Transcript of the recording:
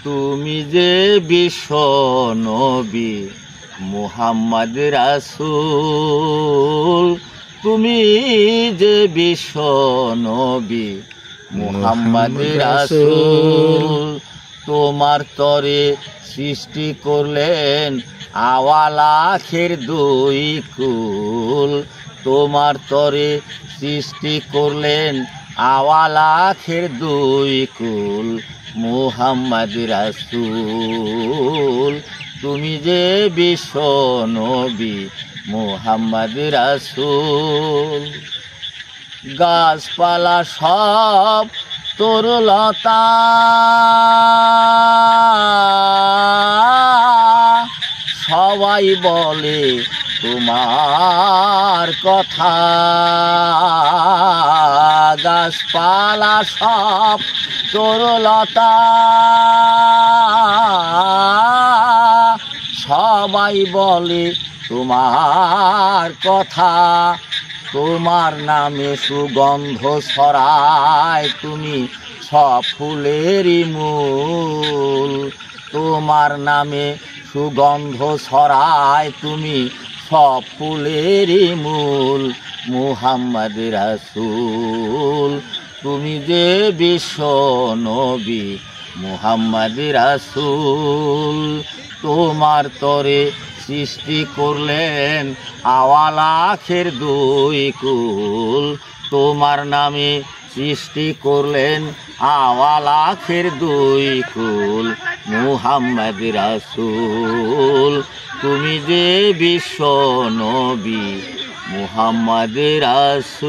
তুমি যে বিশ্ব নবী মুহাম্মদ রাসূল, তুমি যে বিশ্ব নবী মুহাম্মদ রাসূল। তোমার তরে সৃষ্টি করলেন আওয়াল আখির দুই কুল, তোমার তরে সৃষ্টি করলেন আওয়াল আখির দুই কুল মুহাম্মদ রাসূল। তুমি যে বিশ্ব নবী মুহাম্মদ রাসূল। গাছপালা সব তরুলতা সবাই বলে তোমার কথা, গাছপালা সব তরুলতা সবাই বলে তোমার কথা। তোমার নামে সুগন্ধ ছড়ায় তুমি সব ফুলেরই মূল, তোমার নামে সুগন্ধ ছড়ায় তুমি সব ফুলেরই মূল মুহাম্মদ রাসূল। তুমি যে বিশ্ব নবী মুহাম্মদ রাসূল। তোমার তরে সৃষ্টি করলেন আওয়াল আখির দুই কুল, তোমার নামে সৃষ্টি করলেন আওয়াল আখির দুই কুল মুহাম্মদ রাসূল। তুমি যে বিশ্ব নবী মুহাম্মদ রাসূল।